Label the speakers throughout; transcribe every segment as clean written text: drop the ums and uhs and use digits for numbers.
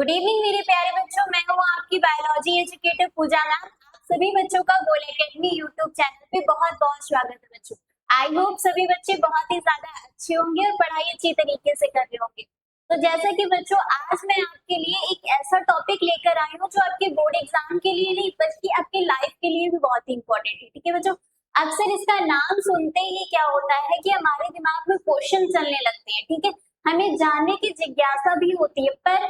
Speaker 1: Good evening मेरे प्यारे बच्चों, मैं हूँ आपकी बायोलॉजी एजुकेटर पूजा मैम। आप सभी बच्चों का गोल एकेडमी यूट्यूब चैनल पे बहुत बहुत स्वागत है बच्चों। आई होप सभी बच्चे बहुत ही ज्यादा अच्छे होंगे और पढ़ाई अच्छी तरीके से कर रहे होंगे। तो जैसा कि बच्चों, आज मैं आपके लिए एक ऐसा टॉपिक लेकर आई हूँ जो आपके बोर्ड एग्जाम के लिए नहीं बल्कि आपके लाइफ के लिए भी बहुत ही इंपॉर्टेंट है। ठीक है बच्चों, अक्सर इसका नाम सुनते ही क्या होता है कि हमारे दिमाग में क्वेश्चन चलने लगते हैं। ठीक है, हमें जानने की जिज्ञासा भी होती है, पर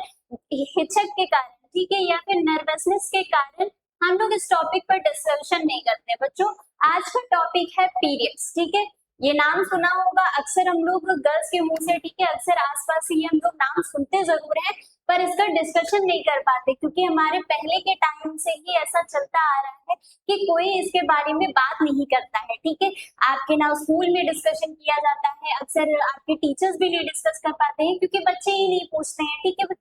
Speaker 1: हिचक के कारण, ठीक है, या फिर नर्वसनेस के कारण हम लोग इस टॉपिक पर डिस्कशन नहीं करते। बच्चों, आज का टॉपिक है पीरियड्स। ठीक है, ये नाम सुना होगा अक्सर हम लोग गर्ल्स के मुंह से। ठीक है, अक्सर आसपास ही हम लोग नाम सुनते जरूर हैं, पर इसका डिस्कशन नहीं कर पाते क्योंकि हमारे पहले के टाइम से ही ऐसा चलता आ रहा है कि कोई इसके बारे में बात नहीं करता है। ठीक है, आपके ना स्कूल में डिस्कशन किया जाता है, अक्सर आपके टीचर्स भी नहीं डिस्कस कर पाते हैं क्योंकि बच्चे ही नहीं पूछते हैं। ठीक है,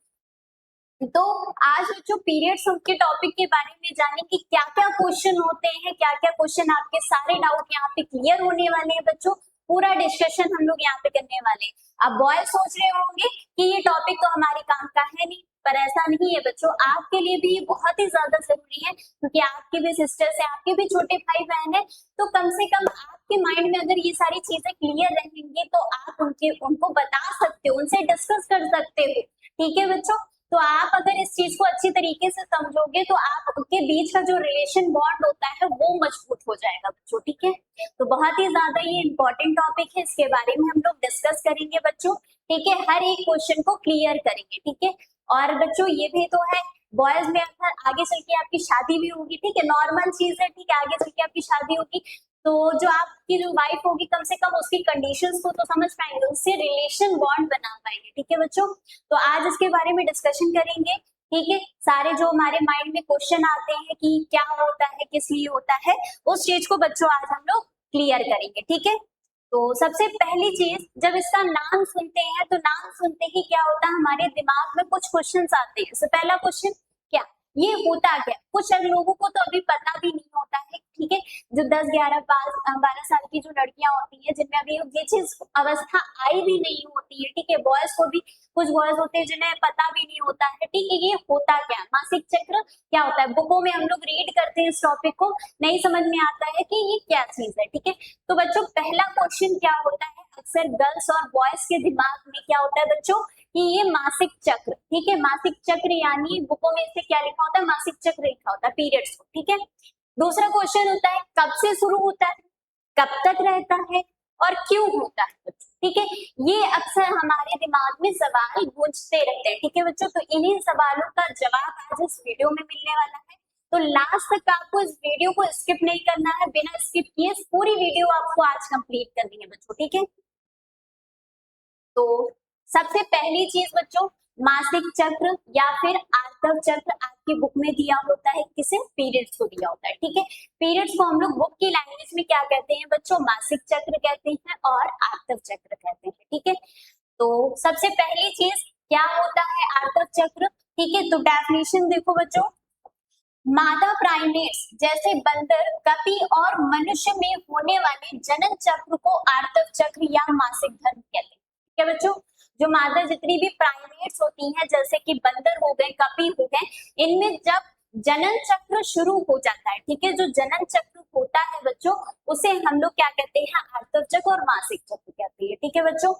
Speaker 1: तो आज जो पीरियड्स के टॉपिक के बारे में जाने कि क्या क्या क्वेश्चन होते हैं, क्या क्या क्वेश्चन आपके सारे डाउट यहाँ पे क्लियर होने वाले हैं बच्चों। पूरा डिस्कशन हम लोग यहाँ पे करने वाले हैं। अब बॉयज सोच रहे होंगे कि ये टॉपिक तो हमारे काम का है नहीं, पर ऐसा नहीं है बच्चों, आपके लिए भी ये बहुत ही ज्यादा जरूरी है क्योंकि आपके भी सिस्टर्स है, आपके भी छोटे भाई बहन है। तो कम से कम आपके माइंड में अगर ये सारी चीजें क्लियर रहेंगी तो आप उनको बता सकते हो, उनसे डिस्कस कर सकते हो। ठीक है बच्चों, तो आप अगर इस चीज को अच्छी तरीके से समझोगे तो आपके बीच का जो रिलेशन बॉन्ड होता है वो मजबूत हो जाएगा बच्चों। ठीक है, तो बहुत ही ज्यादा ये इंपॉर्टेंट टॉपिक है, इसके बारे में हम लोग डिस्कस करेंगे बच्चों। ठीक है, हर एक क्वेश्चन को क्लियर करेंगे। ठीक है, और बच्चों ये भी तो है, बॉयज में अगर आगे चल के आपकी शादी भी होगी, ठीक है, नॉर्मल चीज है, ठीक है, आगे चल के आपकी शादी होगी तो जो आपकी जो वाइफ होगी कम से कम उसकी कंडीशंस को तो समझ पाएंगे, उससे रिलेशन बॉन्ड बना पाएंगे। ठीक है बच्चों, तो आज इसके बारे में डिस्कशन करेंगे। ठीक है, सारे जो हमारे माइंड में क्वेश्चन आते हैं कि क्या होता है, किस लिए होता है, उस चीज को बच्चों आज हम लोग क्लियर करेंगे। ठीक है, तो सबसे पहली चीज, जब इसका नाम सुनते हैं तो नाम सुनते ही क्या होता है, हमारे दिमाग में कुछ क्वेश्चन आते हैं। तो पहला क्वेश्चन क्या, ये होता क्या। कुछ लोगों को तो अभी पता भी नहीं होता है। ठीक है, जो 10, 11, 12 साल की जो लड़कियां होती हैं जिनमें अभी ये चीज अवस्था आई भी नहीं होती है। ठीक है, बॉयज को भी, कुछ बॉयज होते हैं जिन्हें पता भी नहीं होता है। ठीक है, ये होता क्या, मासिक चक्र क्या होता है। बुकों में हम लोग रीड करते हैं इस टॉपिक को, नहीं समझ में आता है कि ये क्या चीज है। ठीक है, तो बच्चों पहला क्वेश्चन क्या होता है, अक्सर गर्ल्स और बॉयज के दिमाग में क्या होता है बच्चों कि ये मासिक चक्र। ठीक है, मासिक चक्र यानी बुकों में इससे क्या लिखा होता है, मासिक चक्र लिखा होता है, पीरियड्स को। ठीक है, दूसरा क्वेश्चन होता है कब से शुरू होता है, कब तक रहता है और क्यों होता है। ठीक है, ये अक्सर हमारे दिमाग में सवाल गूंजते रहते हैं। ठीक है बच्चों, तो इन्हीं सवालों का जवाब आज इस वीडियो में मिलने वाला है। तो लास्ट तक आपको इस वीडियो को स्किप नहीं करना है, बिना स्किप किए पूरी वीडियो आपको आज कंप्लीट करनी है बच्चों। ठीक है, तो सबसे पहली चीज बच्चों, मासिक चक्र या फिर आर्तव चक्र आपकी बुक में दिया होता है, किसे, पीरियड्स को दिया होता है। ठीक है, पीरियड्स को हम लोग बुक की लैंग्वेज में क्या कहते हैं बच्चों, मासिक चक्र कहते हैं और आर्तव चक्र कहते हैं। ठीक है, तो सबसे पहली चीज क्या होता है आर्तव चक्र। ठीक है, तो डेफिनेशन देखो बच्चों, मादा प्राइमेट्स जैसे बंदर, कपी और मनुष्य में होने वाले जनन चक्र को आर्तव चक्र या मासिक धर्म कहते हैं। ठीक है बच्चों, जो मादा जितनी भी प्राइमेट्स होती हैं जैसे कि बंदर हो गए, कपी हो गए, इनमें जब जनन चक्र शुरू हो जाता है, ठीक है, जो जनन चक्र होता है बच्चों उसे हम लोग क्या कहते हैं, आर्तव चक्र और मासिक चक्र कहते हैं। ठीक है बच्चों,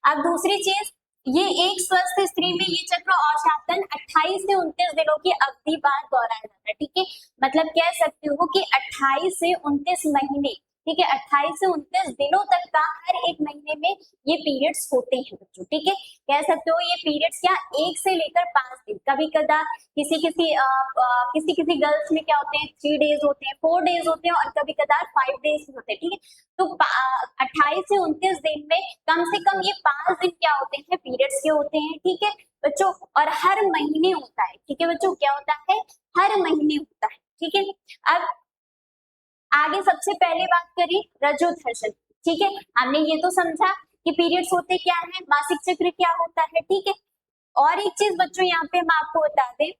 Speaker 1: अब दूसरी चीज, ये एक स्वस्थ स्त्री में ये चक्र औसतन 28 से 29 दिनों की अवधि बाद दोहराया जाता है। ठीक है, मतलब कह सकते हो कि 28 से 29 महीने, ठीक है, 28 से 29 दिनों तक का हर एक महीने में ये पीरियड्स होते हैं बच्चों। ठीक है, कह सकते हो ये पीरियड्स क्या 1 से लेकर 5 दिन, कभी कदा किसी किसी गर्ल्स में क्या होते हैं 3 डेज होते हैं, 4 डेज होते हैं और कभी कदार 5 डेज होते हैं। ठीक है, तो 28 से 29 दिन में कम से कम ये 5 दिन क्या होते हैं, पीरियड्स के होते हैं। ठीक है बच्चों, और हर महीने होता है। ठीक है बच्चों, क्या होता है, हर महीने होता है। ठीक है, अब आगे सबसे पहले बात करें रजोत्थर्षण। ठीक है, हमने ये तो समझा कि पीरियड्स होते क्या है, मासिक चक्र क्या होता है। ठीक है, और एक चीज बच्चों यहाँ पे हम आपको बता दें,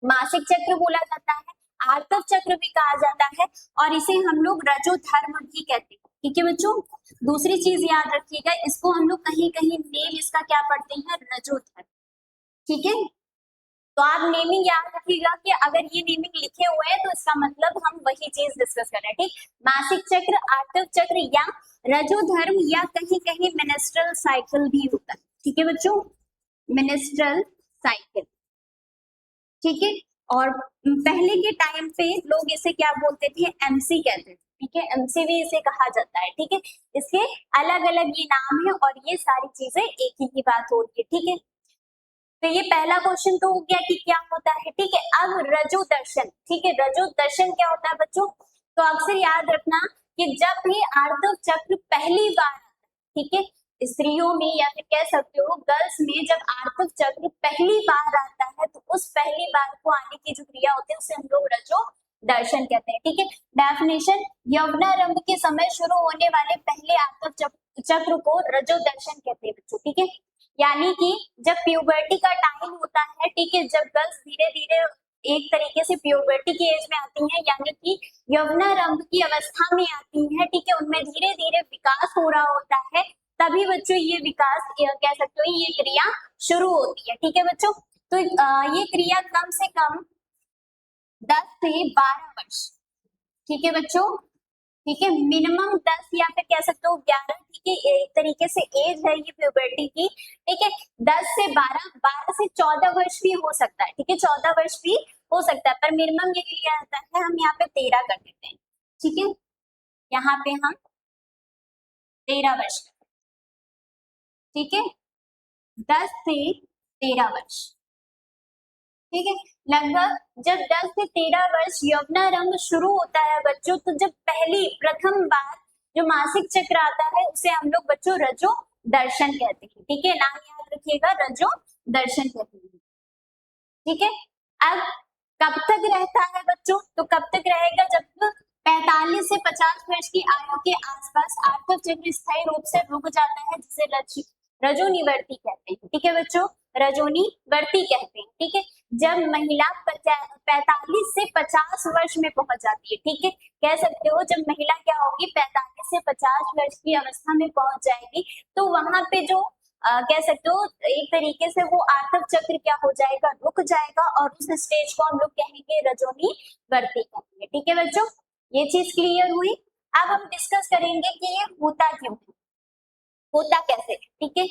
Speaker 1: मासिक चक्र बोला जाता है, आर्तव चक्र भी कहा जाता है और इसे हम लोग रजोधर्म भी कहते हैं। ठीक है बच्चों, दूसरी चीज याद रखिएगा, इसको हम लोग कहीं कहीं नेम इसका क्या पढ़ते हैं, रजोधर्म। ठीक है, तो आप नेमिंग याद रखिएगा कि अगर ये नेमिंग लिखे हुए हैं तो इसका मतलब हम वही चीज डिस्कस कर रहे हैं, ठीक। मासिक चक्र, आर्तव चक्र या रजोधर्म या कहीं कहीं मेनेस्ट्रल साइकिल भी होता है, ठीक है बच्चों, मेनेस्ट्रल साइकिल, ठीक है। और पहले के टाइम पे लोग इसे क्या बोलते थे, एमसी कहते थे, ठीक है, एमसी भी इसे कहा जाता है, ठीक है। इसके अलग अलग ये नाम है और ये सारी चीजें एक ही बात होती है, ठीक है। तो ये पहला क्वेश्चन तो हो गया कि क्या होता है, ठीक है। अब रजो दर्शन, ठीक है, रजो दर्शन क्या होता है बच्चों, तो अक्सर याद रखना कि जब भी आर्तव चक्र पहली बार, ठीक है, स्त्रियों में या फिर कह सकते हो गर्ल्स में जब आर्तव चक्र पहली बार आता है तो उस पहली बार को आने की जो क्रिया होती है उसे हम लोग रजो दर्शन कहते हैं, ठीक है। डेफिनेशन, यौवनारंभ के समय शुरू होने वाले पहले आर्तव चक्र को रजो दर्शन कहते हैं बच्चों, ठीक है। यानी कि जब प्यूबर्टी का टाइम होता है, ठीक है, जब गर्ल्स धीरे धीरे एक तरीके से प्यूबर्टी की एज में आती हैं, यानी कि यौवनारंभ की अवस्था में आती है, ठीक है, उनमें धीरे धीरे विकास हो रहा होता है, तभी बच्चों ये विकास कह सकते हो ये क्रिया शुरू होती है, ठीक है बच्चों। तो ये क्रिया कम से कम 10 से 12 वर्ष, ठीक है बच्चों, ठीक है, मिनिमम 10 या फिर कह सकते हो 11, ठीक है, एक तरीके से एज है ये प्यूबर्टी की, ठीक है। 10 से 12, 12 से 14 वर्ष भी हो सकता है, ठीक है, 14 वर्ष भी हो सकता है, पर मिनिमम ये लिया जाता है, हम यहाँ पे 13 कर देते हैं, ठीक है, यहाँ पे हम 13 वर्ष, ठीक है, 10 से 13 वर्ष, ठीक है। लगभग जब 10 से 13 वर्ष यौवनारंभ शुरू होता है बच्चों, तो जब पहली प्रथम बार जो मासिक चक्र आता है उसे हम लोग बच्चों रजो दर्शन कहते हैं, ठीक है, नाम याद रखिएगा, रजो दर्शन कहते हैं, ठीक है। अब कब तक रहता है बच्चों, तो कब तक रहेगा, जब 45 से 50 वर्ष की आयु के आसपास आर्तव चक्र स्थायी रूप से रुक जाता है, जिसे रजोनिवर्ती कहते हैं, ठीक है बच्चों, रजोनिवर्ती कहते हैं, ठीक है। जब महिला 45 से 50 वर्ष में पहुंच जाती है, ठीक है, कह सकते हो जब महिला क्या होगी 45 से 50 वर्ष की अवस्था में पहुंच जाएगी, तो वहां पे जो कह सकते हो एक तरीके से वो आर्तव चक्र क्या हो जाएगा, रुक जाएगा, और उस स्टेज को हम लोग कहेंगे रजोनिवर्ती कहेंगे, ठीक है बच्चों, ये चीज क्लियर हुई। अब हम डिस्कस करेंगे कि ये होता क्यों है, होता कैसे, ठीक है।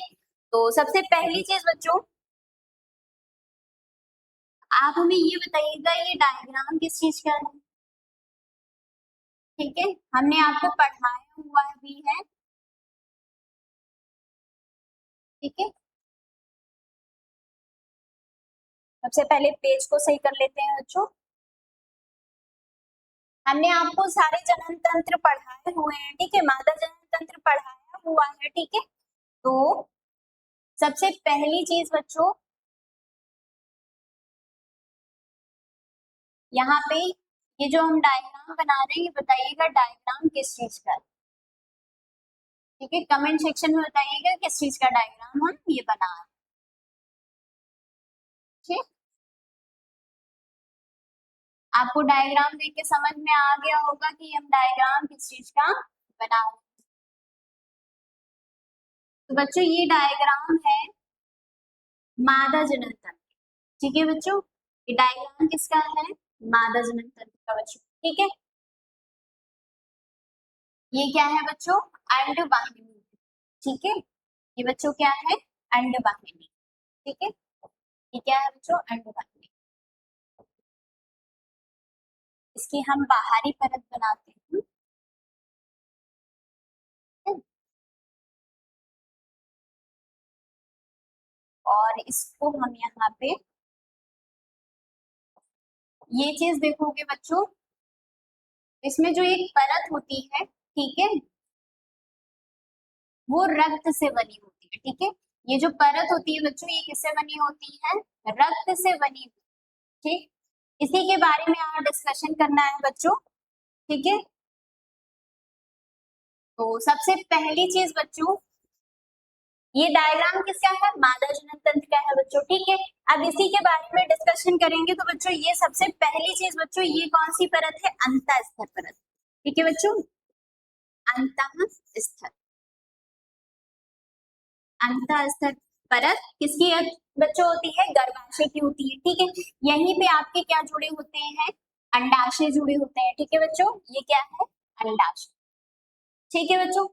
Speaker 1: तो सबसे पहली चीज बच्चों, आप हमें ये बताइएगा ये डायग्राम किस चीज का है, ठीक है, हमने आपको पढ़ाया हुआ भी है, ठीक है। सबसे पहले पेज को सही कर लेते हैं बच्चों, हमने आपको सारे जनन तंत्र पढ़ाए हुए हैं, ठीक है, मादा जनन तंत्र पढ़ाया हुआ है, ठीक है। तो सबसे पहली चीज बच्चों, यहाँ पे ये जो हम डायग्राम बना रहे हैं, बताइएगा डायग्राम किस चीज का है, ठीक है, कमेंट सेक्शन में बताइएगा किस चीज का डायग्राम हम ये बना रहे हैं, ठीक। आपको डायग्राम देख के समझ में आ गया होगा कि हम डायग्राम किस चीज का बना रहे हैं। तो बच्चों ये डायग्राम है मादा जनन तंत्र, ठीक है बच्चों, ये डायग्राम किसका है, मादा जनन तंत्र का बच्चों, ठीक है। ये क्या है बच्चों, अंडवाहिनी, ठीक है, ये बच्चों क्या है, अंडवाहिनी, ठीक है, ये क्या है बच्चों, अंडवाहिनी, इसकी हम बाहरी परत बनाते हैं, और इसको हम यहाँ पे ये चीज देखोगे बच्चों, इसमें जो एक परत होती है, ठीक है, वो रक्त से बनी होती है, ठीक है, ये जो परत होती है बच्चों ये किससे बनी होती है, रक्त से बनी होती है, ठीक, इसी के बारे में आज डिस्कशन करना है बच्चों, ठीक है। तो सबसे पहली चीज बच्चों, ये डायग्राम किसका है, मादा जनन तंत्र का है बच्चों, ठीक है। अब इसी के बारे में डिस्कशन करेंगे, तो बच्चों ये सबसे पहली चीज बच्चों, ये कौन सी परत है, अंतःस्तर परत, ठीक है बच्चों, अंतःस्तर, अंतःस्तर परत किसकी बच्चों होती है, गर्भाशय की होती है। ठीक है, यहीं पे आपके क्या जुड़े होते हैं, अंडाशय जुड़े होते हैं। ठीक है बच्चों, ये क्या है, अंडाशय। ठीक है बच्चों,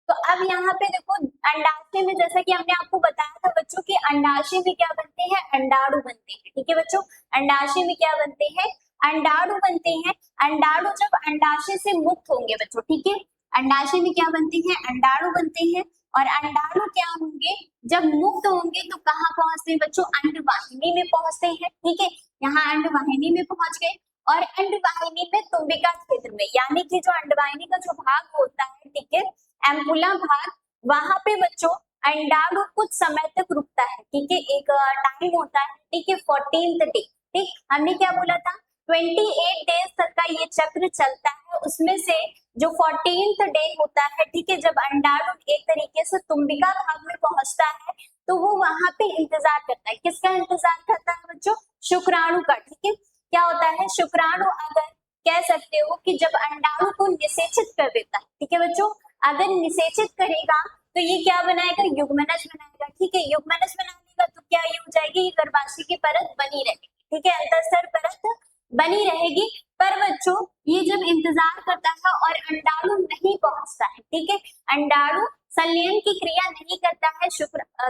Speaker 1: तो अब यहाँ पे देखो अंडाशय में जैसा कि हमने आपको बताया था बच्चों कि अंडाशय में क्या बनते हैं, अंडाणु बनते हैं। ठीक है बच्चों, अंडाशय में क्या बनते हैं, अंडाणु बनते हैं। अंडाणु जब अंडाशय से मुक्त होंगे बच्चों, ठीक है, अंडाशय में क्या बनते हैं, अंडाणु बनते हैं। और अंडाणु क्या होंगे, जब मुक्त होंगे तो कहाँ पहुंचते हैं बच्चों, अंडवाहिनी में पहुंचते हैं। ठीक है, यहाँ अंडवाहिनी में पहुंच गए। और अंडवाहिनी में तुम्बिका क्षेत्र में, यानी कि जो अंडवाहिनी का जो भाग होता है, ठीक है, एम्पुला भाग, वहां पे बच्चों अंडाणु कुछ समय तक रुकता है। ठीक है, एक टाइम होता है, ठीक है, 14th डे। ठीक, हमने क्या बोला था, 28 डेज तक का ये चक्र चलता है। उसमें से जो 14th डे होता है, ठीक है, जब अंडाणु एक तरीके से तुम्बिका भाग में पहुंचता है, तो वो वहां पे इंतजार करता है। किसका इंतजार करता है बच्चों, शुक्राणु का। ठीक है, क्या होता है, शुक्राणु अगर कह सकते हो कि जब अंडाणु को निषेचित कर देता है, ठीक है बच्चों, अगर निषेचित करेगा तो ये क्या बनाएगा, युग्मनज बनाएगा। ठीक है, युग्मनज बनाएगा तो क्या ये हो जाएगी, ये गर्भाशय की परत बनी रहेगी। ठीक है, अंतःस्तर परत बनी रहेगी। पर बच्चों ये जब इंतजार करता है और अंडाणु नहीं पहुंचता है, ठीक है, अंडाणु संलयन की क्रिया नहीं करता है,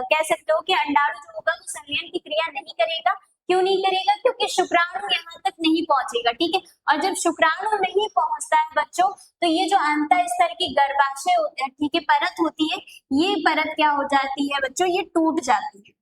Speaker 1: कह सकते हो कि अंडाणु जो होगा वो संलयन की क्रिया नहीं करेगा। क्यों नहीं करेगा, क्योंकि शुक्राणु यहाँ तक नहीं पहुंचेगा। ठीक है, और जब शुक्राणु नहीं पहुंचता है बच्चों, तो ये जो अंत स्तर की गर्भाशय होती है, ठीक है, परत होती है, ये परत क्या हो जाती है बच्चों, ये टूट जाती है।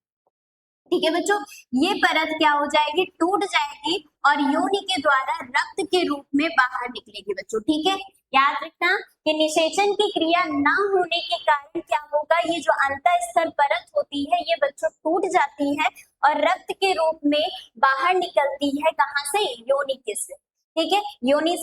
Speaker 1: ठीक है बच्चों, ये परत क्या हो जाएगी, टूट जाएगी और योनि के द्वारा रक्त के रूप में बाहर निकलेगी बच्चों। ठीक है, याद रखना कि निषेचन की क्रिया न होने के कारण क्या होगा, ये जो अंतः स्तर परत होती है ये बच्चों टूट जाती है और रक्त के रूप में बाहर निकलती है। कहाँ से, योनि के से। ठीक है, योनि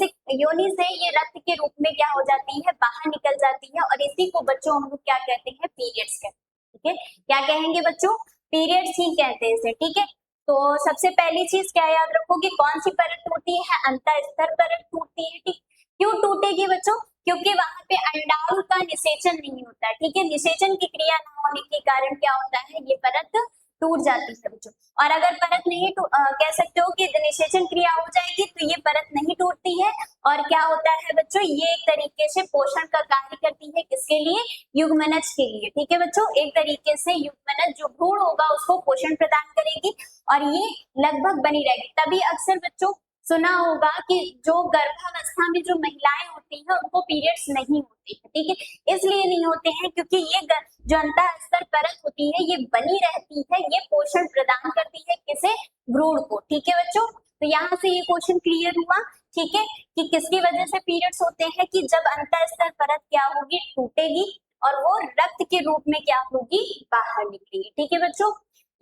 Speaker 1: से ये रक्त के रूप में क्या हो जाती है, बाहर निकल जाती है। और इसी को बच्चों हम लोग क्या कहते हैं, पीरियड्स कहते हैं। ठीक है, क्या कहेंगे बच्चों, पीरियड्स ही कहते हैं इसे। ठीक है, तो सबसे पहली चीज क्या याद रखोगे, कौन सी परत टूटती है, अंतः स्तर परत टूटती है। ठीक, क्यों टूटेगी बच्चों, क्योंकि वहां पे अंडाणु का निषेचन नहीं होता है। ठीक है, निषेचन की क्रिया न होने के कारण क्या होता है, ये परत टूट जाती है बच्चों। और अगर परत नहीं कह सकते हो कि निषेचन क्रिया हो जाएगी तो ये परत नहीं टूटती है। और क्या होता है बच्चों, ये एक तरीके से पोषण का कार्य करती है, किसके लिए, युग्मनज के लिए। ठीक है बच्चों, एक तरीके से युग्मनज जो भ्रूण होगा उसको पोषण प्रदान करेगी और ये लगभग बनी रहेगी। तभी अक्सर बच्चों सुना होगा कि जो गर्भावस्था में जो महिलाएं होती हैं उनको पीरियड्स नहीं होते हैं। ठीक है, इसलिए नहीं होते हैं क्योंकि ये जो अंतः स्तर परत होती है ये बनी रहती है, ये पोषण प्रदान करती है किसे, भ्रूण को। ठीक है बच्चों, तो यहाँ से ये क्वेश्चन क्लियर हुआ। ठीक है, कि किसकी वजह से पीरियड्स होते हैं, कि जब अंतः स्तर परत क्या होगी, टूटेगी और वो रक्त के रूप में क्या होगी, बाहर निकलेगी। ठीक है बच्चों,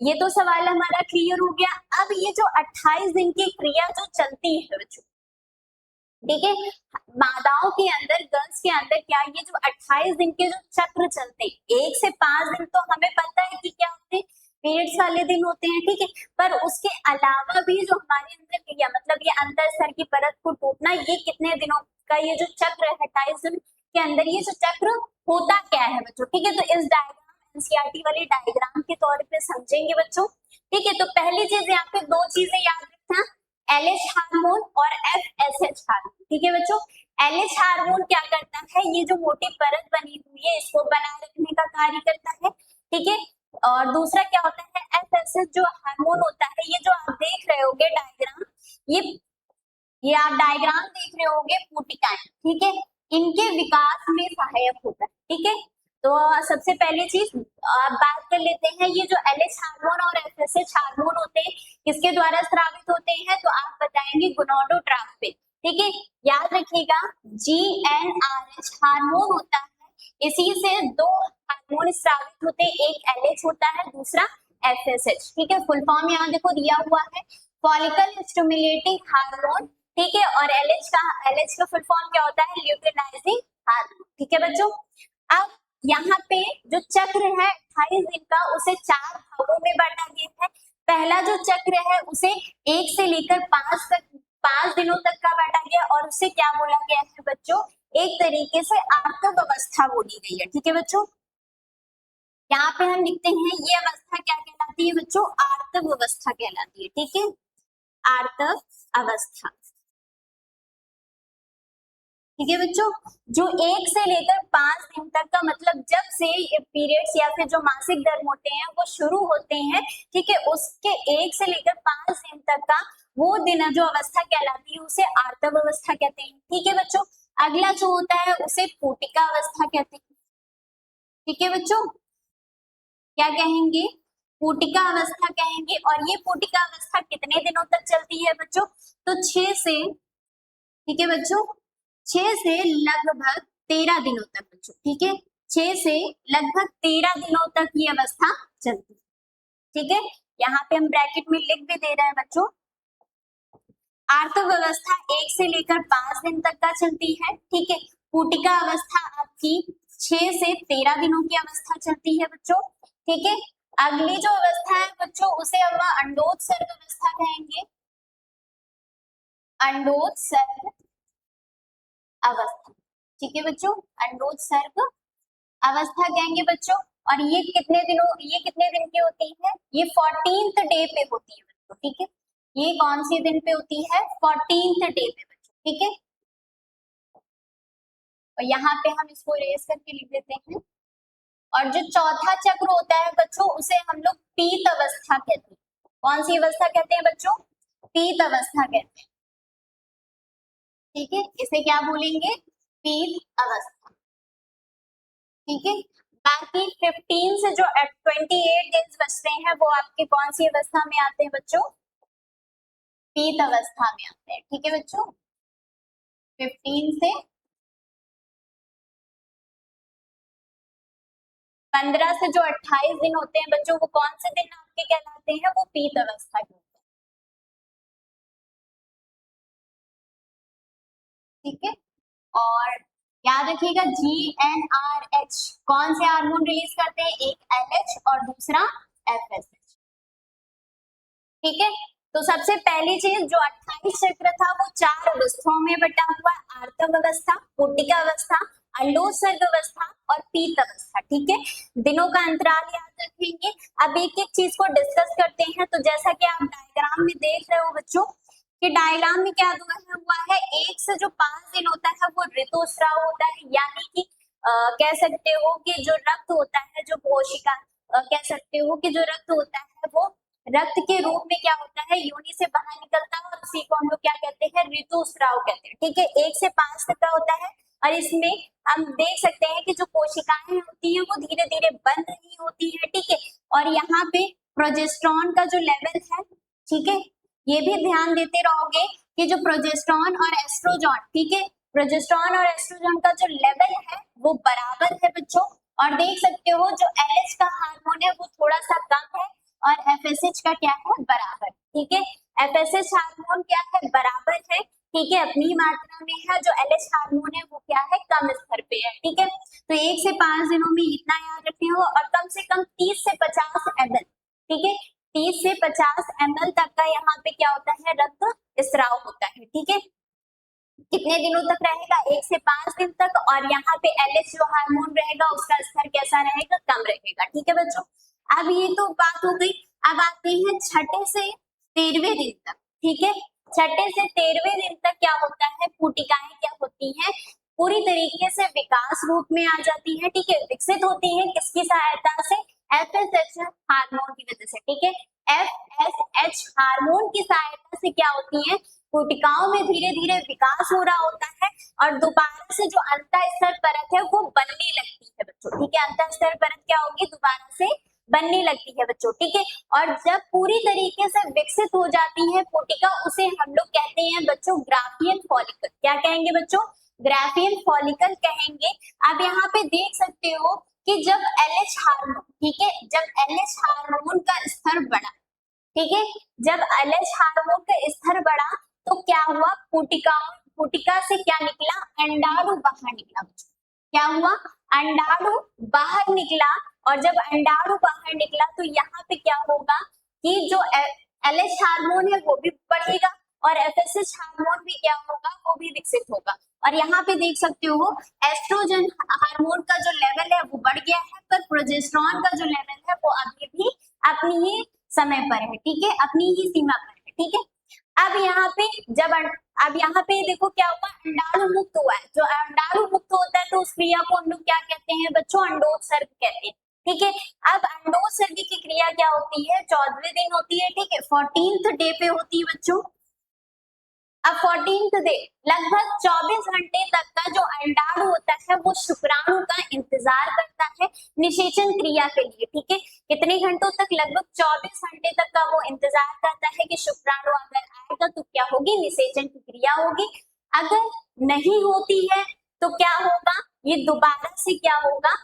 Speaker 1: ये तो सवाल हमारा क्लियर हो गया। अब ये जो 28 दिन की क्रिया जो चलती है बच्चों, ठीक है, मादाओं के अंदर, गर्ल्स के अंदर क्या, ये जो 28 दिन के जो चक्र चलते, 1 से 5 दिन तो हमें पता है कि क्या होते हैं, पीरियड्स वाले दिन होते हैं। ठीक है, पर उसके अलावा भी जो हमारे अंदर क्रिया, मतलब ये अंतर स्तर की परत को टूटना, ये कितने दिनों का ये जो चक्र है, 28 दिन के अंदर ये जो चक्र होता क्या है बच्चों। ठीक है, तो इस डायग्राम, एनसीईआरटी वाले डायग्राम के तौर पे समझेंगे बच्चों। ठीक है, तो पहली चीज यहाँ पे दो चीजें याद रखना, एलएच हार्मोन और एफएसएच हार्मोन। ठीक है बच्चों, एलएच हार्मोन क्या करता है, ये जो मोटी परत बनी हुई है इसको बनाए रखने का कार्य करता है। ठीक है, और दूसरा क्या होता है, एफएसएच जो हार्मोन होता है, ये जो आप देख रहे होगे डायग्राम, ये आप डायग्राम देख रहे होगे पुटिकाएं, ठीक है, इनके विकास में सहायक होता है। ठीक है, तो सबसे पहली चीज बात कर लेते हैं, ये जो एलएच हार्मोन और एफएसएच हार्मोन होते हैं किसके द्वारा स्रावित होते हैं, तो आप बताएंगे गोनाडोट्रॉफ पे। ठीक है, याद रखिएगा, जीएनआरएच हार्मोन होता है, इसी से दो हार्मोन स्रावित होते हैं, एक एलएच होता है, दूसरा एफएसएच। ठीक है, फुल फॉर्म यहाँ देखो दिया हुआ है, फॉलिकल स्टिमुलेटिंग हार्मोन। ठीक है, और एलएच का फुल फॉर्म क्या होता है, ल्यूटिनाइजिंग हार्मोन। ठीक है बच्चों, अब यहाँ पे जो चक्र है 28 दिन का, उसे 4 भागों में बांटा गया है। पहला जो चक्र है उसे 1 से लेकर 5 दिनों तक का बांटा गया और उसे क्या बोला गया है बच्चों, एक तरीके से आर्तव अवस्था बोली गई है। ठीक है बच्चों, यहाँ पे हम लिखते हैं ये अवस्था क्या कहलाती है बच्चों, आर्तव अवस्था कहलाती है। ठीक है, आर्तव अवस्था। ठीक है बच्चों, जो 1 से लेकर 5 दिन तक का मतलब जब से पीरियड्स या फिर जो मासिक धर्म होते हैं वो शुरू होते हैं, ठीक है, उसके 1 से लेकर 5 दिन तक का वो दिन जो अवस्था कहलाती है उसे आर्तव अवस्था कहते हैं। ठीक है बच्चों, अगला जो होता है उसे पूटिका अवस्था कहते हैं। ठीक है बच्चों, क्या कहेंगे, पूटिका अवस्था कहेंगे। और ये पूटिका अवस्था कितने दिनों तक चलती है बच्चों, तो 6 से, ठीक है बच्चों, 6 से लगभग 13 दिनों तक बच्चों। ठीक है, 6 से लगभग 13 दिनों तक ये अवस्था चलती है। ठीक है, यहाँ पे हम ब्रैकेट में लिख भी दे रहे हैं बच्चों, आर्तव अवस्था 1 से लेकर 5 दिन तक का चलती है। ठीक है, पूटिका अवस्था आपकी 6 से 13 दिनों की अवस्था चलती है बच्चों। ठीक है, अगली जो अवस्था है बच्चों उसे हम अंडोत्सर्ग अवस्था कहेंगे, अंडोत्सर्ग अवस्था। ठीक है बच्चों, अंडोत्सर्ग अवस्था कहेंगे बच्चों। और ये कितने दिन की होती है, ये 14th डे पे होती है बच्चों। ठीक है, ये कौन से दिन पे होती है, 14th डे पे बच्चों। ठीक है, और यहाँ पे हम इसको इरेज करके लिख देते हैं। और जो चौथा चक्र होता है बच्चों उसे हम लोग पीत अवस्था कहते हैं। कौन सी अवस्था कहते हैं बच्चों, पीत अवस्था कहते हैं। ठीक है, इसे क्या बोलेंगे, पीत अवस्था। ठीक है, बाकी 15 से जो 28 डेज बचते हैं वो आपके कौन सी अवस्था में आते हैं बच्चों, पीत अवस्था में आते हैं। ठीक है बच्चों, 15 से 15 से जो 28 दिन होते हैं बच्चों वो कौन से दिन आपके कहलाते हैं, वो पीत अवस्था के होते हैं। ठीक है, और याद रखिएगा GnRH कौन से हार्मोन रिलीज करते हैं, एक LH और दूसरा FSH। ठीक है, तो सबसे पहली चीज जो 28 चक्र था वो 4 अवस्थाओं में बटा हुआ है, आर्तव अवस्था, पूटिका अवस्था, अंडोत्सर्ग अवस्था और पीत अवस्था। ठीक है, दिनों का अंतराल याद रखेंगे। अब एक एक चीज को डिस्कस करते हैं। तो जैसा कि आप डायग्राम में देख रहे हो बच्चों कि डायग्राम में क्या हुआ है, 1 से जो 5 दिन होता है वो ऋतुस्राव होता है, यानी कि कह सकते हो कि जो रक्त होता है, जो कोशिका कह सकते हो कि जो रक्त होता है वो रक्त के रूप में क्या होता है, योनि से बाहर निकलता है, और उसी को हम लोग क्या कहते हैं, ऋतुस्राव कहते हैं। ठीक है, 1 से 5 तक का होता है। और इसमें हम देख सकते हैं कि जो कोशिकाएं होती हैं वो धीरे धीरे बन रही होती है। ठीक है, और यहाँ पे प्रोजेस्टेरॉन का जो लेवल है, ठीक है, ये भी ध्यान देते रहोगे कि जो प्रोजेस्टेरॉन और एस्ट्रोजन, ठीक है, प्रोजेस्टेरॉन और एस्ट्रोजन का जो लेवल है वो बराबर है बच्चों। और देख सकते हो जो LH का हार्मोन है वो थोड़ा सा कम है और FSH का क्या है, बराबर। ठीक है, FSH हार्मोन क्या है, बराबर है। ठीक है, अपनी मात्रा में है। जो LH हार्मोन है वो क्या है, कम स्तर पे है। ठीक है, तो 1 से 5 दिनों में इतना याद रखते हो। और कम से कम 30 से 50 ml, ठीक है, 30 से 50 ml तक का यहाँ पे क्या होता है, रक्त स्राव होता है। ठीक है, कितने दिनों तक रहेगा, 1 से 5 दिन तक। और यहाँ पे LH जो हार्मोन रहेगा उसका स्तर कैसा रहेगा, कम रहेगा। ठीक है बच्चों, अब ये तो बात हो गई। अब आते हैं छठे से 13वें दिन तक। ठीक है, छठे से 13वें दिन तक क्या होता है, पूटिकाएं क्या होती हैं, पूरी तरीके से विकास रूप में आ जाती है। ठीक है, विकसित होती है किसकी सहायता से, FSH हार्मोन की वजह से। ठीक है, FSH हार्मोन की सहायता से क्या होती है, कोशिकाओं में धीरे धीरे विकास हो रहा होता है और दोबारा से जो अंतःस्तर परत है वो बनने लगती है बच्चों। ठीक है, अंतःस्तर परत क्या होगी, दोबारा से बनने लगती है बच्चों। ठीक है, और जब पूरी तरीके से विकसित हो जाती है कोशिका, उसे हम लोग कहते हैं बच्चों ग्राफियन फॉलिकल। क्या कहेंगे बच्चों, ग्राफियन फॉलिकल कहेंगे। अब यहाँ पे देख सकते हो कि जब LH हार्मोन, ठीक है, जब LH हार्मोन का स्तर बढ़ा, ठीक है, जब LH हार्मोन का स्तर बढ़ा तो क्या हुआ, कोशिका से क्या निकला, अंडाणु बाहर निकला। क्या हुआ, अंडाणु बाहर निकला। और जब अंडाणु बाहर निकला तो यहाँ पे क्या होगा कि जो LH हार्मोन है वो भी बढ़ेगा और FSH हार्मोन भी क्या होगा, वो भी विकसित होगा। और यहाँ पे देख सकते हो एस्ट्रोजन हार्मोन का जो लेवल है वो बढ़ गया है, पर प्रोजेस्टेरॉन का जो लेवल है वो अभी भी अपनी ही समय पर है, ठीक है, अपनी ही सीमा पर है, ठीक है। अब यहाँ पे अब यहाँ पे देखो क्या हुआ, अंडाणु मुक्त हुआ है। जो अंडाणु मुक्त होता है तो उस क्रिया को हम लोग क्या कहते हैं बच्चों, अंडोत्सर्ग कहते हैं, ठीक है। अब अंडोत्सर्ग की क्रिया क्या होती है, 14वें दिन होती है, ठीक है, 14th डे पे होती है बच्चों। अब 14th डे लगभग 24 घंटे तक का जो अंडाणु होता है वो शुक्राणु का इंतजार करता है निषेचन क्रिया के लिए, ठीक है। कितने घंटों तक, लगभग 24 घंटे तक का वो इंतजार करता है कि शुक्राणु अगर आएगा तो क्या होगी, निषेचन की क्रिया होगी। अगर नहीं होती है तो क्या होगा, ये दोबारा से क्या होगा,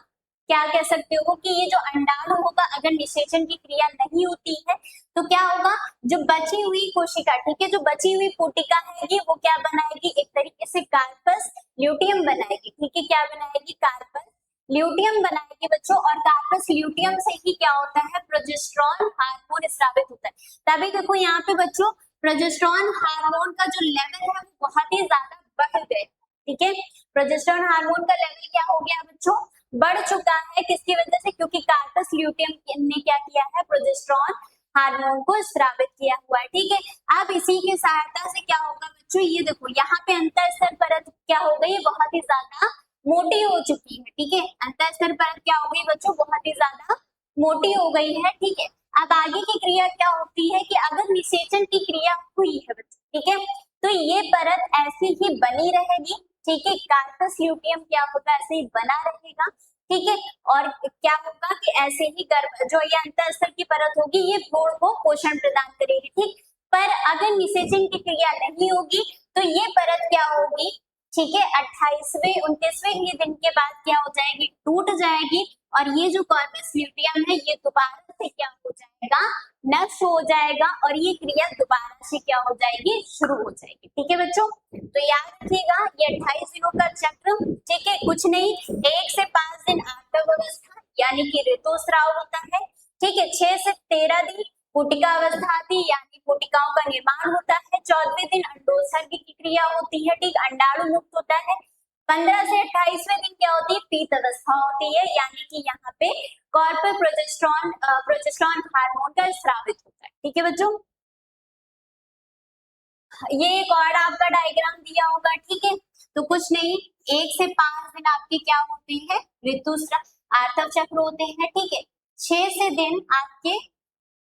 Speaker 1: क्या कह सकते हो कि ये जो अंडाणु होगा अगर निषेचन की क्रिया नहीं होती है तो क्या होगा, जो बची हुई कोशिका, ठीक है, जो बची हुई पुटिका है वो क्या बनाएगी, एक तरीके से कार्पस ल्यूटियम बनाएगी, ठीक है, क्या बनाएगी, कार्पस ल्यूटियम बनाएगी बच्चों। और कार्पस ल्यूटियम से ही क्या होता है, प्रोजेस्टेरॉन हार्मोन स्रावित होता है। तभी देखो यहाँ पे बच्चों प्रोजेस्टेरॉन हार्मोन का जो लेवल है वो बहुत ही ज्यादा बढ़ गए, ठीक है। प्रोजेस्टेरॉन हार्मोन का लेवल क्या हो गया बच्चों, बढ़ चुका है, किसकी वजह से, क्योंकि कार्पस ल्यूटियम ने क्या किया है, प्रोजेस्टेरॉन हार्मोन को स्रावित किया हुआ है, ठीक है। अब इसी की सहायता से क्या होगा बच्चों, ये देखो यहाँ पे अंतःस्तर परत क्या हो गई, बहुत ही ज्यादा मोटी हो चुकी है, ठीक है। अंतःस्तर परत क्या हो गई बच्चों, बहुत ही ज्यादा मोटी हो गई है, ठीक है। अब आगे की क्रिया क्या होती है कि अगर निषेचन की क्रिया हुई है बच्चों, ठीक है, तो ये परत ऐसी ही बनी रहेगी, ठीक है। कार्पस ल्यूटियम क्या होगा, ऐसे ही बना रहेगा, ठीक है। और क्या होगा कि ऐसे ही गर्भ जो ये अंतःस्तर की परत होगी ये भ्रूण को पोषण प्रदान करेगी, ठीक। पर अगर निषेचन की क्रिया नहीं होगी तो ये परत क्या होगी, ठीक है, 28वें 29वें ये दिन के बाद क्या हो जाएगी, टूट जाएगी। और ये जो कॉर्पस ल्यूटियम है ये दोबारा से क्या हो जाएगा, नष्ट हो जाएगा, और ये क्रिया दोबारा से क्या हो जाएगी, शुरू हो जाएगी, ठीक है बच्चों। तो याद रखिएगा ये 28 दिनों का चक्र, ठीक है, कुछ नहीं, 1 से 5 दिन आर्तव अवस्था यानी कि ऋतुस्राव होता है, ठीक है। 6 से 13 दिन पुटिका अवस्था आती यानी पुटिकाओं का निर्माण होता है। 14वें दिन अंडोत्सर्ग की क्रिया होती है, ठीक, अंडाणु मुक्त होता है। 15 से 28वें दिन क्या होती है, पीत अवस्था होती है, यानी कि यहाँ पे कॉर्पल प्रोजेस्टेरॉन हार्मोन का स्रावित होता है, ठीक है बच्चों। ये एक और आपका डायग्राम दिया होगा, ठीक है। तो कुछ नहीं, 1 से 5 दिन आपके क्या होते हैं, ऋतुस्राव आर्तव चक्र होते हैं, ठीक है। 6 से दिन आपके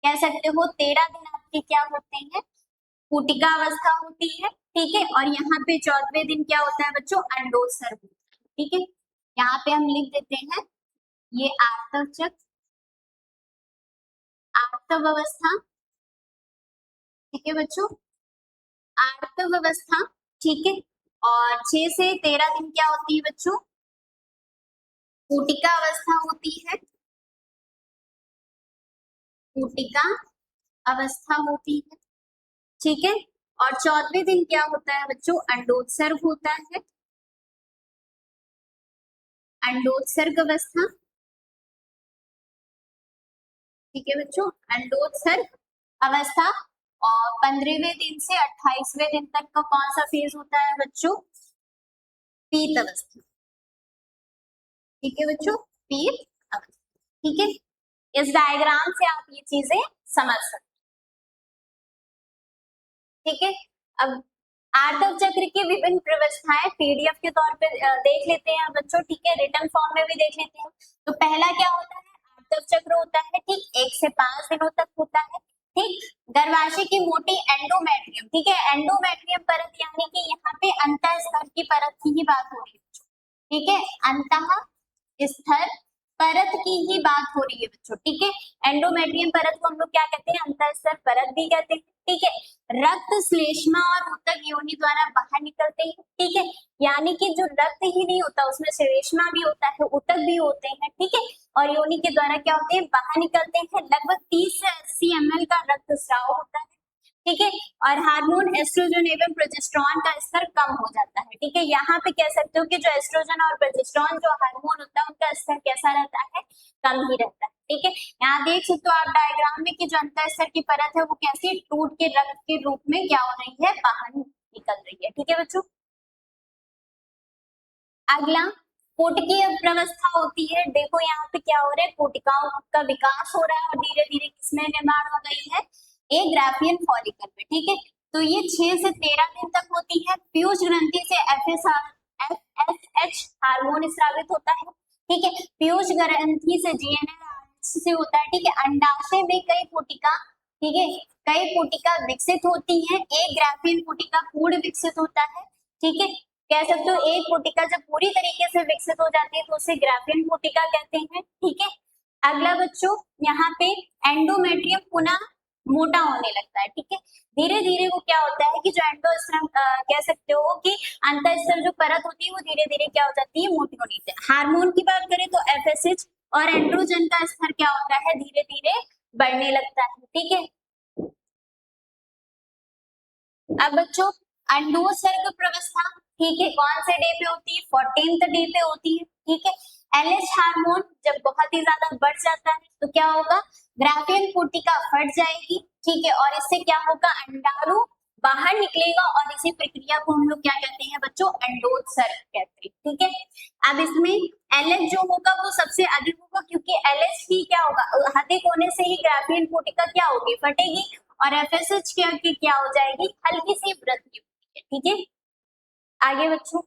Speaker 1: कह सकते हो 13 दिन आपके क्या होते हैं, पुटिका अवस्था होती है, ठीक है। और यहाँ पे 14वें दिन क्या होता है बच्चों, अंडोत्सर्ग, ठीक है। यहाँ पे हम लिख देते हैं ये आर्तव चक्र, आर्तव अवस्था, ठीक है बच्चों, आर्तव अवस्था, ठीक है। और 6 से 13 दिन क्या होती है बच्चों, पुटिका अवस्था होती है, पुटिका अवस्था होती है, ठीक है। और 14वें दिन क्या होता है बच्चों, अंडोत्सर्ग होता है, अंडोत्सर्ग अवस्था, ठीक है बच्चों, अंडोत्सर्ग अवस्था। और 15वें दिन से 28वें दिन तक का कौन सा फेज होता है बच्चों, पीत अवस्था, ठीक है बच्चों, पीत अवस्था, ठीक है। इस डायग्राम से आप ये चीजें समझ सकते, ठीक है। अब आर्तव चक्र की विभिन्न व्यवस्थाएं पीडीएफ के तौर पे देख लेते हैं बच्चों, ठीक है, रिटर्न फॉर्म में भी देख लेते हैं। तो पहला क्या होता है, आर्तव चक्र होता है, ठीक, 1 से 5 दिनों तक होता है, ठीक। गर्भाशय की मोटी एंडोमेट्रियम, ठीक है, एंडोमेट्रियम परत यानी कि यहाँ पे अंतःस्तर की परत की ही बात हो रही है, ठीक है, अंतःस्तर परत की ही बात हो रही है बच्चों, ठीक है। एंडोमेट्रियम परत को हम लोग क्या कहते हैं, अंतःस्तर परत भी कहते हैं, ठीक है। रक्त श्लेष्मा और ऊतक योनि द्वारा बाहर निकलते हैं, ठीक है, यानी कि जो रक्त ही नहीं होता उसमें श्लेष्मा भी होता है, ऊतक भी होते हैं, ठीक है। और योनि के द्वारा क्या होते हैं, बाहर निकलते हैं। लगभग 30 से 80 ml का रक्तस्राव होता है, ठीक है। और हार्मोन एस्ट्रोजन एवं प्रोजेस्टेरॉन का स्तर कम हो जाता है, ठीक है। यहाँ पे कह सकते हो कि जो एस्ट्रोजन और प्रोजेस्टेरॉन जो हार्मोन होता है उनका स्तर कैसा रहता है, कम ही रहता है, ठीक है। यहाँ देख सकते हो आप डायग्राम में कि जो अंतःस्तर की परत है वो कैसी टूट के रक्त के रूप में क्या हो रही है, बाहर निकल रही है, ठीक है बच्चों। अगला कोटिकीय प्रवस्था होती है। देखो यहाँ पे क्या हो रहा है, कोटिकाओं का विकास हो रहा है और धीरे धीरे किसमें निर्माण हो गई है, एक ग्राफियन फॉलिकल में। ठीक है, तो ये 6 से 13 दिन तक होती है। पीयूष ग्रंथि से FSH हार्मोन स्रावित होता है। ठीक है, पीयूष ग्रंथि से GnRH से होता है। ठीक है, अंडाशय में कई कोटिका, ठीक है, कई कोटिका विकसित होती है। एक ग्राफियन कोटिका पूर्ण विकसित होता है। ठीक है, कह सकते हो एक कोटिका जब पूरी तरीके से विकसित हो जाती है तो उसे ग्राफियन कोटिका कहते हैं। ठीक है, अगला बच्चों यहाँ पे एंडोमेट्रियम पुनः मोटा होने लगता है। ठीक है, धीरे धीरे वो क्या होता है कि जो एंडोस्ट्रम कह सकते हो कि अंतःस्तर जो परत होती है वो धीरे धीरे क्या हो जाती है, मोटी होती है। हार्मोन की बात करें तो FSH और एंड्रोजन का स्तर क्या होता है, धीरे धीरे बढ़ने लगता है। ठीक है, अब बच्चों अंडोत्सर्ग प्रवस्था, ठीक है, कौन से डे पे होती है, 14th डे पे होती है। ठीक है, LH हार्मोन जब बहुत ही ज्यादा बढ़ जाता है तो क्या होगा, ग्राफियन कोटिका फट जाएगी। ठीक है, और इससे क्या होगा, अंडाणु बाहर निकलेगा और इसी प्रक्रिया को हम लोग क्या कहते हैं बच्चों, अंडोत्सर्ग कहते हैं। ठीक है, अब इसमें LH जो होगा वो सबसे अधिक होगा क्योंकि LH ही क्या होगा, अधिक होने से ही ग्राफियन कोटिका क्या होगी, फटेगी और FSH की क्या हो जाएगी, हल्की सी वृद्धि होती है। ठीक है, आगे बच्चों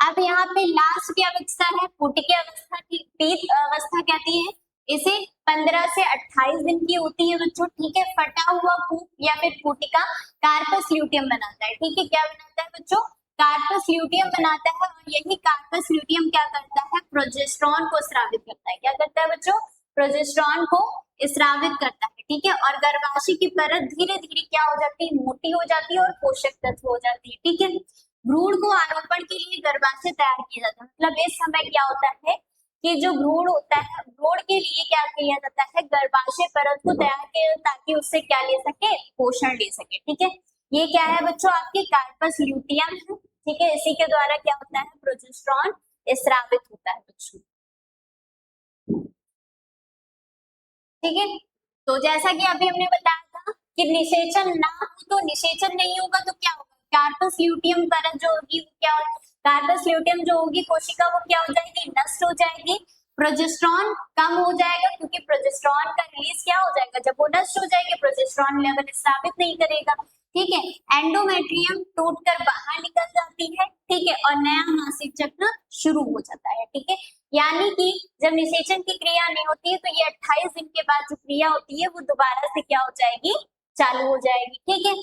Speaker 1: अब यहाँ पे लास्ट की अवस्था है कोटिकीय अवस्था की, पीत अवस्था कहती है। इसे 15 से 28 दिन की होती है बच्चों। ठीक है, फटा हुआ कूप या फिर कोटिका कार्पस ल्यूटियम बनाता है। ठीक है, क्या बनाता है बच्चों, कार्पस ल्यूटियम बनाता है और यही कार्पस ल्यूटियम क्या करता है, प्रोजेस्टेरॉन को स्रावित करता है। क्या करता है बच्चों, प्रोजेस्टेरॉन को स्रावित करता है। ठीक है, और गर्भाशय की परत धीरे धीरे क्या हो जाती है, मोटी हो जाती है और पोषक तत्व हो जाती है। ठीक है, भ्रूण को आरोपण के लिए गर्भाशय तैयार किया जाता है। मतलब इस समय क्या होता है कि जो भ्रूण होता है, भ्रूण के लिए क्या किया जाता है, गर्भाशय परत को तैयार किया ताकि उससे क्या ले सके, पोषण ले सके। ठीक है, ये क्या है बच्चों, आपकी कार्पस ल्यूटियम है। ठीक है, इसी के द्वारा क्या होता है, प्रोजेस्टेरॉन स्रावित होता है बच्चों। ठीक है, तो जैसा कि अभी हमने बताया था कि निषेचन ना हो तो निषेचन नहीं होगा तो क्या होगा, कार्पस ल्यूटियम परत जो होगी वो क्या होगी, कार्पस ल्यूटियम जो होगी कोशिका वो क्या हो जाएगी, नष्ट हो जाएगी। प्रोजेस्टेरॉन कम हो जाएगा क्योंकि प्रोजेस्टेरॉन का रिलीज क्या हो जाएगा, जब वो नष्ट हो जाएगी प्रोजेस्टेरॉन लेवल स्रावित नहीं करेगा। ठीक है, एंडोमेट्रियम टूटकर बाहर निकल जाती है। ठीक है, और नया मासिक चक्र शुरू हो जाता है। ठीक है, यानी कि जब निषेचन की क्रिया नहीं होती है तो ये 28 दिन के बाद जो क्रिया होती है वो दोबारा से क्या हो जाएगी, चालू हो जाएगी। ठीक है,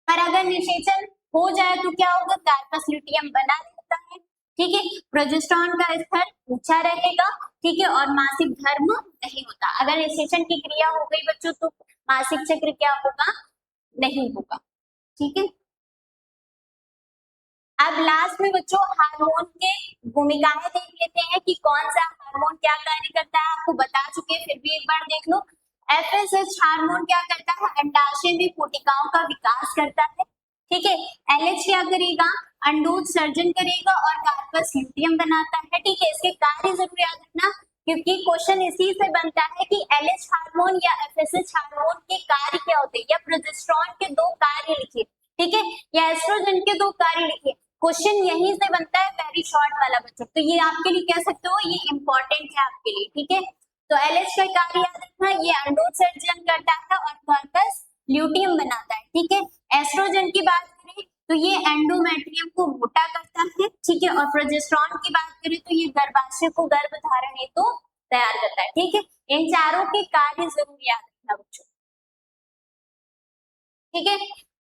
Speaker 1: पर अगर निषेचन हो जाए तो क्या होगा, कार्पस ल्यूटियम बना रहता है। ठीक है, प्रोजेस्टेरॉन का स्तर ऊंचा रहेगा। ठीक है, और मासिक धर्म नहीं होता। अगर निषेचन की क्रिया हो गई बच्चों तो मासिक चक्र क्या होगा, नहीं होगा। ठीक है, अब लास्ट में बच्चों हार्मोन के भूमिकाएं देख लेते हैं कि कौन सा हार्मोन क्या कार्य करता है। आपको बता चुके हैं, फिर भी एक बार देख लो। FSH हार्मोन क्या करता है, अंडाशय में कोशिकाओं का विकास करता है। ठीक है, LH क्या करेगा, अंडोज सर्जन करेगा और कार्पस ल्यूटियम बनाता है। ठीक है, इसके कार्य जरूर याद रखना क्योंकि क्वेश्चन इसी से बनता है कि LH हार्मोन या FSH हार्मोन के कार्य क्या होते हैं, या प्रोजेस्टेरॉन के दो कार्य लिखिए। ठीक है, या एस्ट्रोजन के दो कार्य लिखिए। क्वेश्चन यहीं से बनता है, वेरी शॉर्ट वाला बच्चों, तो ये आपके लिए कह सकते हो, ये इंपॉर्टेंट है आपके लिए। ठीक है, तो LH का कार्य याद रखना, ये अंडोत्सर्जन करता है और कार्पस ल्यूटियम बनाता है। ठीक है, एस्ट्रोजन की बात करें तो ये एंडोमेट्रियम को मोटा करता है। ठीक है, और प्रोजेस्टेरॉन की बात करें तो ये गर्भाशय को गर्भ धारण हेतु तैयार करता है। ठीक है, इन चारों के कार्य जरूर याद रखना बच्चों। ठीक है,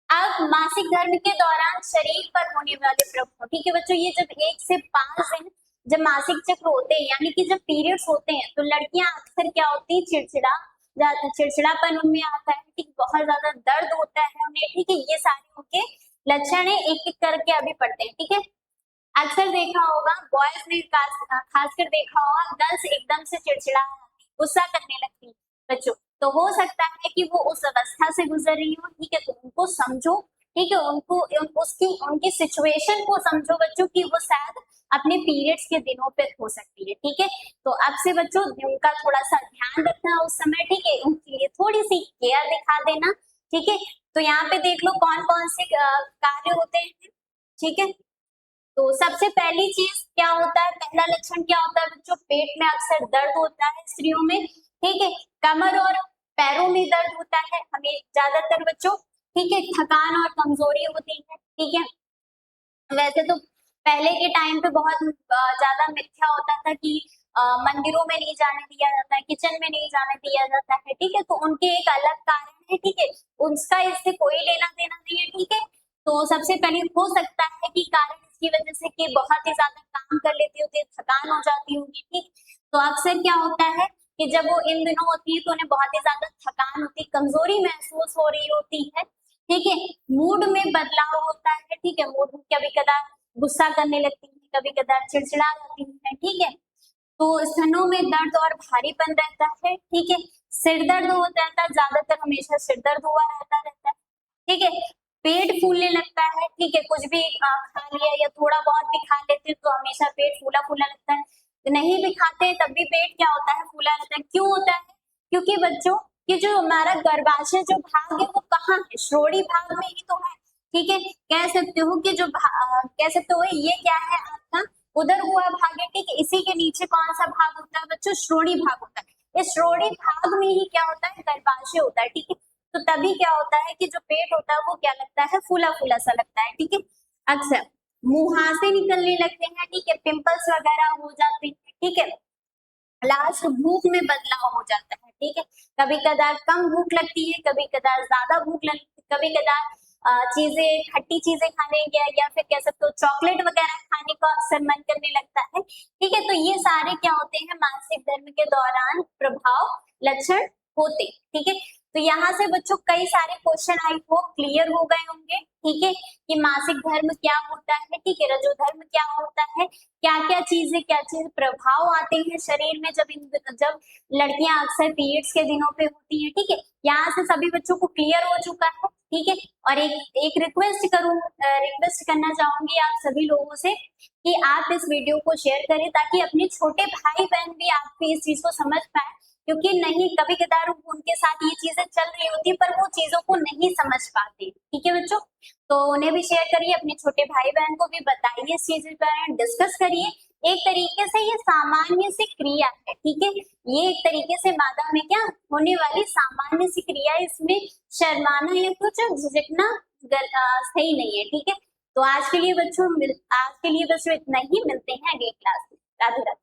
Speaker 1: अब मासिक धर्म के दौरान शरीर पर होने वाले प्रभाव। ठीक है बच्चों, ये जब 1 से 5 दिन जब मासिक चक्र होते हैं यानी कि जब पीरियड्स होते हैं तो लड़कियां अक्सर क्या होती है, चिड़चिड़ापन उनमें आता है। ठीक, बहुत ज्यादा दर्द होता है उन्हें। ठीक है, ये सारे उनके लक्षण है, एक एक करके अभी पढ़ते हैं। ठीक है, अक्सर देखा होगा बॉयज ने खासकर देखा होगा, गर्ल्स एकदम से चिड़चिड़ा गुस्सा करने लगती है बच्चों। तो हो सकता है कि वो उस अवस्था से गुजर रही हो। ठीक है, तो उनको समझो। ठीक है, उनको उनकी सिचुएशन को समझो बच्चों कि वो शायद अपने पीरियड्स के दिनों पे हो सकती है। ठीक है, तो अब से बच्चों उनका थोड़ा सा ध्यान रखना उस समय। ठीक है, उनके लिए थोड़ी सी केयर दिखा देना। ठीक है, तो यहाँ पे देख लो कौन कौन से कार्य होते हैं। ठीक है, तो सबसे पहली चीज क्या होता है, पहला लक्षण क्या होता है बच्चों, पेट में अक्सर दर्द होता है स्त्रियों में, ठीक है, कमर और पैरों में दर्द होता है हमें ज्यादातर बच्चों, ठीक है, थकान और कमजोरी होती है, ठीक है। वैसे तो पहले के टाइम पे बहुत ज्यादा मिथ्या होता था कि मंदिरों में नहीं जाने दिया जाता है, किचन में नहीं जाने दिया जाता है, ठीक है, तो उनके एक अलग कारण है, ठीक है, उसका इससे कोई लेना देना नहीं है, ठीक है। तो सबसे पहले हो सकता है कि कारण इसकी वजह से कि बहुत ही ज्यादा काम कर लेती होती है, थकान हो जाती होगी, ठीक। तो अक्सर क्या होता है कि जब वो इन दिनों होती है तो उन्हें बहुत ही ज्यादा थकान होती है, कमजोरी महसूस हो रही होती है, ठीक है, मूड में बदलाव होता है, ठीक है, मूड कभी कदार गुस्सा करने लगती है, कभी कदार चिड़चिड़ा जाती है, ठीक है। तो स्तनों में दर्द और भारीपन रहता है, ठीक है, सिर दर्द होता रहता है, ज्यादातर हमेशा सिर दर्द हुआ रहता है, ठीक है, पेट फूलने लगता है, ठीक है, कुछ भी खा लिया या थोड़ा बहुत भी खा लेते हैं तो हमेशा पेट फूला फूला लगता है, नहीं भी खाते तब भी पेट क्या होता है, फूला रहता है, क्यों होता है, क्योंकि बच्चों कि जो हमारा गर्भाशय जो भाग है वो कहाँ है, श्रोणि भाग में ही तो है, ठीक है, कह सकते हो कि जो कह सकते हो ये क्या है आपका उधर हुआ भाग है, ठीक है, इसी के नीचे कौन सा भाग होता है बच्चों, श्रोणि भाग होता है, इस श्रोणि भाग में ही क्या होता है, गर्भाशय होता है, ठीक है। तो तभी क्या होता है कि जो पेट होता है वो क्या लगता है, फूला फूला सा लगता है, ठीक है। अक्सर मुहासे निकलने लगते हैं, ठीक है, पिंपल्स वगैरह हो जाते हैं, ठीक है, लास्ट भूख में बदलाव हो जाता है, ठीक है, कभी कदार कम भूख लगती है, कभी कदार ज्यादा भूख लगती है, कभी कदार चीजें खट्टी चीजें खाने या फिर कह सकते हो चॉकलेट वगैरह खाने को अक्सर मन करने लगता है, ठीक है। तो ये सारे क्या होते हैं, मासिक धर्म के दौरान प्रभाव लक्षण होते, ठीक है। तो यहाँ से बच्चों कई सारे क्वेश्चन आई होप क्लियर हो गए होंगे, ठीक है, कि मासिक धर्म क्या होता है, ठीक है, रजो धर्म क्या होता है, क्या क्या चीज प्रभाव आते हैं शरीर में जब लड़कियां अक्सर पीरियड्स के दिनों पे होती है, ठीक है, यहाँ से सभी बच्चों को क्लियर हो चुका है, ठीक है। और एक रिक्वेस्ट करना चाहूंगी आप सभी लोगों से कि आप इस वीडियो को शेयर करें ताकि अपने छोटे भाई बहन भी आपकी इस चीज को समझ पाए, क्योंकि नहीं कभी कदार उनके साथ ये चीजें चल रही होती है पर वो चीजों को नहीं समझ पाते, ठीक है बच्चों। तो उन्हें भी शेयर करिए, अपने छोटे भाई बहन को भी बताइए, इस चीज के बारे में डिस्कस करिए। एक तरीके से ये सामान्य सी क्रिया है, ठीक है, ये एक तरीके से मादा में क्या होने वाली सामान्य सी क्रिया है, इसमें शर्माना या कुछ झिझकना सही नहीं है, ठीक है। तो आज के लिए बच्चों इतना ही, मिलते हैं अगली क्लास में। राधे राधे।